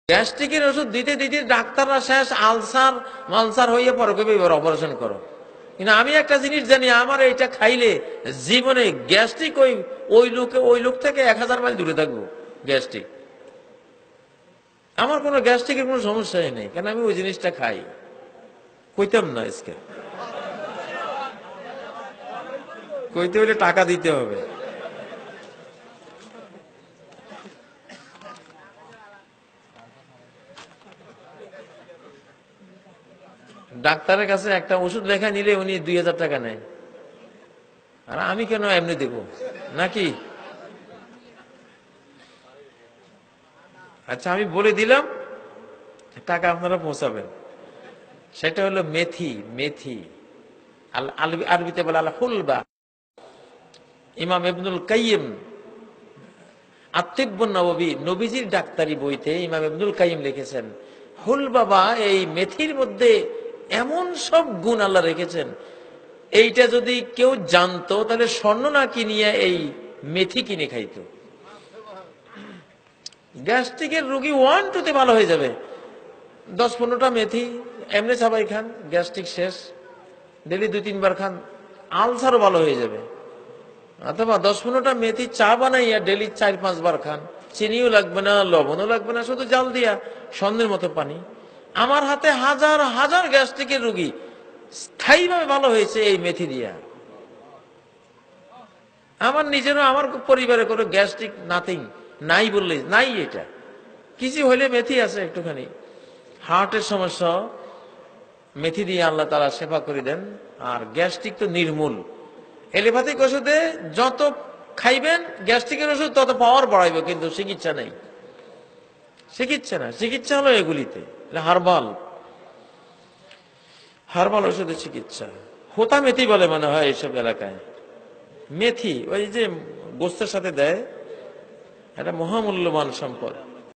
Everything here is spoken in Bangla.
গ্যাস্ট্রিকের ওষুধ দিতে দিতে ডাক্তাররা শেষ, আলসার মালসার হয়ে পরে কবে এবার অপারেশন করো। কিন্তু আমি একটা জিনিস জানি, আমার এইটা খাইলে জীবনে গ্যাস্ট্রিক ওই লোক থেকে 1000 মাইল দূরে থাকবো। গ্যাস্ট্রিক, আমার কোনো গ্যাস্ট্রিকের কোনো সমস্যাই নেই, কেন আমি ওই জিনিসটা খাই। কইতাম না, আজকে কইতে হলে টাকা দিতে হবে। ডাক্তারের কাছে একটা ওষুধ লেখা নিলে উনি 2000 টাকা নেয়, আর আমি কেন এমনি দেব নাকি? আচ্ছা, আমি বলে দিলাম, টাকা আপনারা পৌঁছাবেন। সেটা হলো মেথি। মেথি আরবিতে বলে আল হুলবা। ইমাম ইবনুল কাইয়িম আত-তিব্বুন নববী, নবীজির ডাক্তারি বইতে ইমাম ইবনুল কাইয়িম লিখেছেন, হুলবা এই মেথির মধ্যে এমন সব গুণ আল্লাহ রেখেছেন, এইটা যদি কেউ জানতো তাহলে স্বর্ণ না কিনিয়ে এই মেথি কিনে খাইতো। গ্যাস্ট্রিকের রোগী 1-2 ভালো হয়ে যাবে। 10-15টা মেথি এমনি সবাই খান, গ্যাস্ট্রিক শেষ। ডেলি 2-3 বার খান, আলসারও ভালো হয়ে যাবে। অথবা 10-15টা মেথি চা বানাইয়া ডেলি 4-5 বার খান, চিনিও লাগবে না, লবণও লাগবে না, শুধু জাল দিয়া সন্ধ্যের মতো পানি। আমার হাতে হাজার হাজার গ্যাস্ট্রিকের রোগী স্থায়ীভাবে ভালো হয়েছে এই মেথি দিয়া। আমার নিজেরও, আমার পরিবারে কোনো গ্যাস্ট্রিক নাথিং নাই বললে নাই। এটা কিছু হইলে মেথি আছে একটুখানি, হার্টের সমস্যা মেথি দিয়ে আল্লাহ তাআলা সেবা করে দেন। আর গ্যাস্ট্রিক তো নির্মূল। এলোপ্যাথিক ওষুধে যত খাইবেন গ্যাস্ট্রিকের ওষুধ তত পাওয়ার বাড়াইবে, কিন্তু চিকিৎসা নেই। চিকিৎসা না, চিকিৎসা হলো এগুলিতে হার্বাল হার্বাল ওষুধের চিকিৎসা। হোতা মেথি বলে মনে হয় এইসব এলাকায়। মেথি ওই যে গোস্তের সাথে দেয়, এটা মহামূল্যবান সম্পদ।